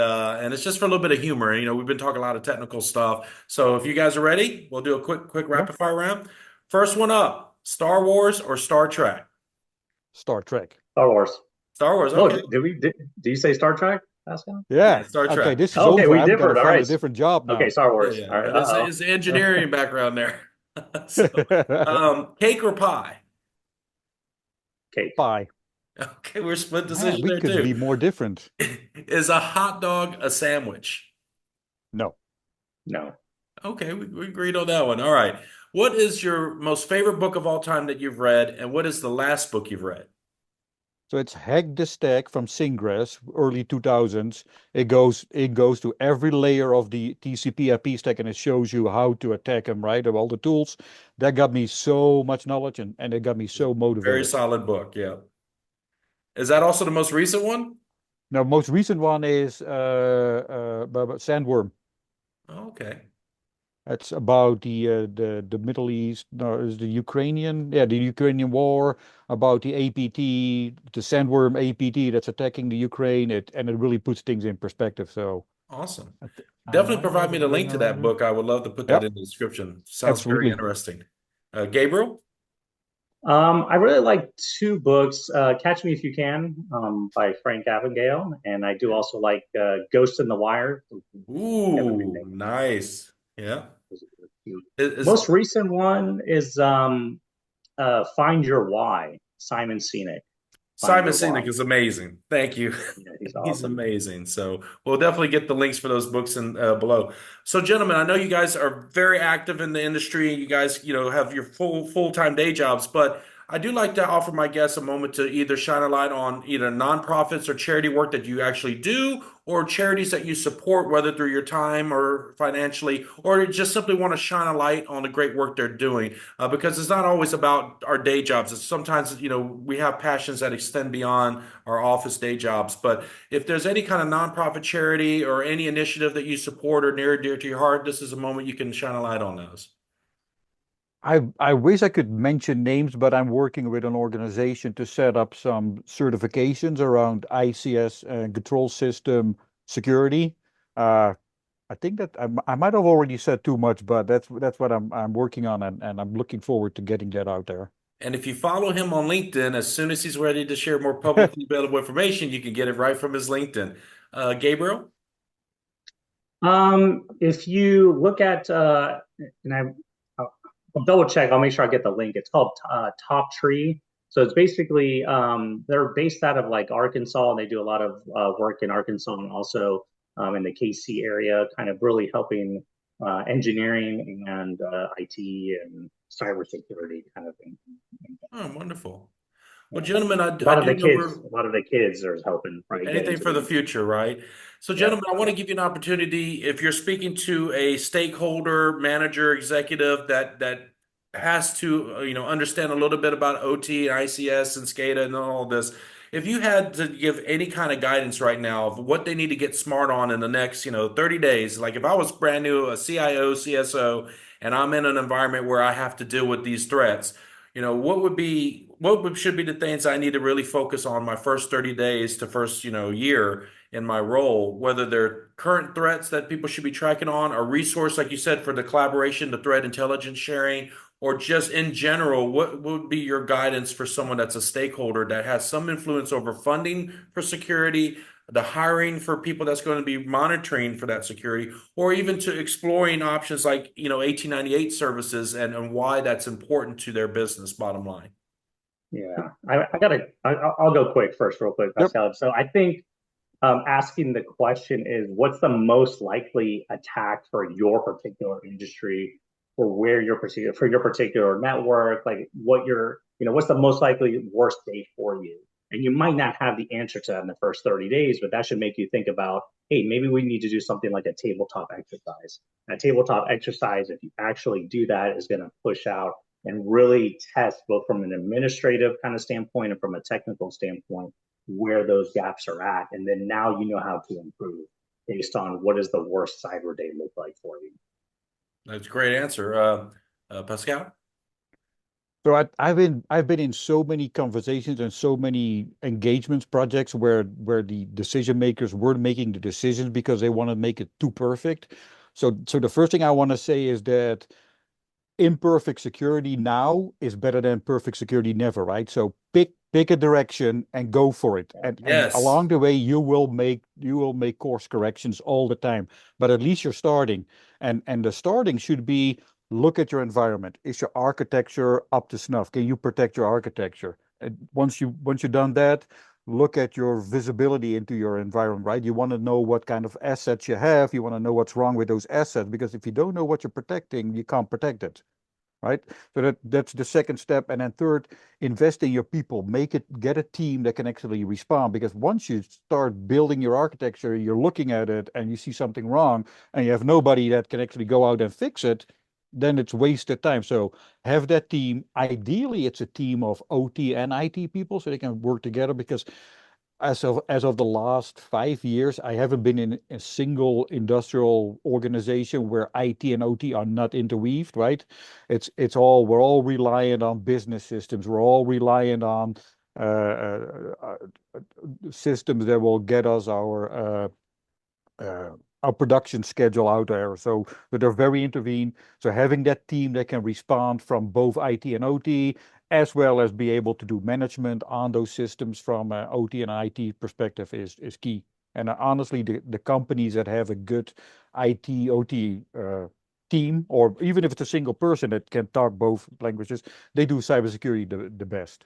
Speaker 1: it's just for a little bit of humor. We've been talking a lot of technical stuff. So, if you guys are ready, we'll do a quick rapid fire round. First one up: Star Wars or Star Trek?
Speaker 3: Star Trek.
Speaker 2: Star Wars.
Speaker 1: Star Wars.
Speaker 2: Okay.
Speaker 1: Oh,
Speaker 2: did you say Star Trek, Pascal?
Speaker 3: Yeah,
Speaker 1: Star Trek.
Speaker 3: Okay, this is
Speaker 2: okay,
Speaker 3: over.
Speaker 2: we
Speaker 3: I've got
Speaker 2: differed.
Speaker 3: to
Speaker 2: All
Speaker 3: find
Speaker 2: right.
Speaker 3: a different job now.
Speaker 2: Okay, Star Wars.
Speaker 1: Yeah.
Speaker 2: All right.
Speaker 1: It's engineering background there. So, cake or pie?
Speaker 2: Cake.
Speaker 3: pie.
Speaker 1: Okay, we're split
Speaker 3: Man,
Speaker 1: decision
Speaker 3: we
Speaker 1: there
Speaker 3: couldn't be
Speaker 1: too.
Speaker 3: more different.
Speaker 1: Is a hot dog a sandwich?
Speaker 3: No.
Speaker 2: No.
Speaker 1: Okay, we agreed on that one. All right. What is your most favorite book of all time that you've read, and what is the last book you've read?
Speaker 3: So it's Hack the Stack from Syngress, early 2000s. It goes to every layer of the TCP/IP stack, and it shows you how to attack them, right? Of all the tools. That got me so much knowledge, and it got me so
Speaker 1: Very
Speaker 3: motivated.
Speaker 1: solid book. Yeah. Is that also the most recent one?
Speaker 3: Now, most recent one is Sandworm.
Speaker 1: Okay.
Speaker 3: That's about the Middle East, no, is the Ukrainian war, about the APT, the Sandworm APT that's attacking the Ukraine, and it really puts things in perspective. So
Speaker 1: Awesome.
Speaker 3: I
Speaker 1: Definitely
Speaker 3: might
Speaker 1: provide
Speaker 3: have
Speaker 1: me
Speaker 3: it
Speaker 1: the
Speaker 3: laying
Speaker 1: link to that
Speaker 3: around here.
Speaker 1: book. I would love to put that
Speaker 3: Yep,
Speaker 1: in the description. Sounds very
Speaker 3: absolutely.
Speaker 1: interesting. Gabriel?
Speaker 2: I really like two books, Catch Me If You Can by Frank Abagnale, and I do also like Ghost in the Wire. Haven't been
Speaker 1: Ooh,
Speaker 2: making
Speaker 1: nice. Yeah.
Speaker 2: it.
Speaker 1: Is
Speaker 2: Most recent one is Find Your Why, Simon Sinek. Find
Speaker 1: Simon
Speaker 2: Your Why.
Speaker 1: Sinek is amazing. Thank you.
Speaker 2: Yeah, he's
Speaker 1: He's
Speaker 2: awesome.
Speaker 1: amazing. So we'll definitely get the links for those books in below. So, gentlemen, I know you guys are very active in the industry. You guys, have your full-time day jobs, but I do like to offer my guests a moment to either shine a light on either nonprofits or charity work that you actually do, or charities that you support, whether through your time or financially, or just simply want to shine a light on the great work they're doing. Because it's not always about our day jobs. It's sometimes, we have passions that extend beyond our office day jobs. But if there's any kind of nonprofit charity or any initiative that you support or near dear to your heart, this is a moment you can shine a light on those.
Speaker 3: I wish I could mention names, but I'm working with an organization to set up some certifications around ICS and control system security. Uh, I think that I might have already said too much, but that's what I'm working on, and I'm looking forward to getting that out there.
Speaker 1: And if you follow him on LinkedIn, as soon as he's ready to share more publicly available information, you can get it right from his LinkedIn. Gabriel?
Speaker 2: If you look at, and I'll double check, I'll make sure I get the link. It's called Top Tree. So it's basically, they're based out of like Arkansas, and they do a lot of work in Arkansas and also in the KC area, kind of really helping engineering and IT and cybersecurity kind of thing.
Speaker 1: Oh, wonderful. Well,
Speaker 2: Yeah.
Speaker 1: gentlemen,
Speaker 2: A
Speaker 1: I
Speaker 2: lot of
Speaker 1: do
Speaker 2: the
Speaker 1: know
Speaker 2: kids,
Speaker 1: we're
Speaker 2: a lot of the kids are helping right get
Speaker 1: anything
Speaker 2: into
Speaker 1: for
Speaker 2: the
Speaker 1: the
Speaker 2: industry.
Speaker 1: future, right? So,
Speaker 2: Yeah.
Speaker 1: gentlemen, I want to give you an opportunity. If you're speaking to a stakeholder, manager, executive that has to, understand a little bit about OT, ICS, and SCADA, and all this, if you had to give any kind of guidance right now of what they need to get smart on in the next, 30 days, like if I was brand new, a CIO, CSO, and I'm in an environment where I have to deal with these threats, should be the things I need to really focus on my first 30 days to first, year in my role, whether they're current threats that people should be tracking on, a resource, like you said, for the collaboration, the threat intelligence sharing, or just in general, what would be your guidance for someone that's a stakeholder that has some influence over funding for security, the hiring for people that's going to be monitoring for that security, or even to exploring options like, 1898 services and why that's important to their business bottom line?
Speaker 2: Yeah, I'll go quick first, real quick,
Speaker 3: Yep.
Speaker 2: Pascal. So I think asking the question is, what's the most likely attack for your particular industry, or where your particular for your particular network, like what's the most likely worst date for you? And you might not have the answer to that in the first 30 days, but that should make you think about, hey, maybe we need to do something like a tabletop exercise. A tabletop exercise, if you actually do that, is going to push out and really test both from an administrative kind of standpoint and from a technical standpoint where those gaps are at. And then now you know how to improve based on what does the worst cyber day look like for you.
Speaker 1: That's a great answer. Pascal?
Speaker 3: So I've been in so many conversations and so many engagements projects where the decision makers were making the decisions because they want to make it too perfect. So the first thing I want to say is that imperfect security now is better than perfect security never, right? So pick a direction and go for it. And
Speaker 1: Yes.
Speaker 3: along the way you will make course corrections all the time. But at least you're starting. And the starting should be look at your environment. Is your architecture up to snuff? Can you protect your architecture? Once you've done that, look at your visibility into your environment, right? You want to know what kind of assets you have. You want to know what's wrong with those assets, because if you don't know what you're protecting, you can't protect it, right? So that's the second step. And then third, invest in your people. Get a team that can actually respond, because once you start building your architecture, you're looking at it and you see something wrong and you have nobody that can actually go out and fix it, then it's wasted time. So have that team. Ideally, it's a team of OT and IT people so they can work together, because as of the last 5 years, I haven't been in a single industrial organization where IT and OT are not interweaved, right? We're all reliant on business systems. We're all reliant on uh, uh, uh, systems that will get us our production schedule out there. So they're very intervened. So having that team that can respond from both IT and OT, as well as be able to do management on those systems from OT and IT perspective is key. And honestly, the companies that have a good IT, OT team, or even if it's a single person that can talk both languages, they do cybersecurity the best.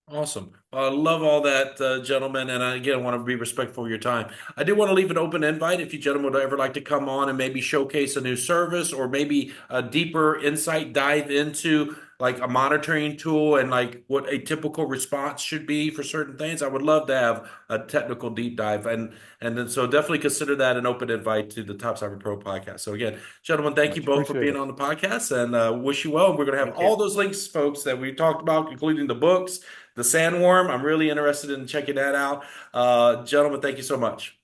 Speaker 1: Awesome. I love all that, gentlemen. And again, I want to be respectful of your time. I do want to leave an open invite if you gentlemen would ever like to come on and maybe showcase a new service or maybe a deeper insight dive into like a monitoring tool and like what a typical response should be for certain things. I would love to have a technical deep dive. And then so definitely consider that an open invite to the Top Cyber Pro podcast. So again, gentlemen, thank you
Speaker 3: Much
Speaker 1: both for being
Speaker 3: appreciated.
Speaker 1: on the podcast and wish you well. And we're going to have
Speaker 2: Thank you.
Speaker 1: all those links, folks, that we talked about, including the books, the sandworm. I'm really interested in checking that out. Gentlemen, thank you so much.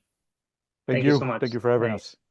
Speaker 3: Thank
Speaker 2: Thank you so
Speaker 3: you.
Speaker 2: much.
Speaker 3: Thank you for having
Speaker 2: Thanks.
Speaker 3: us.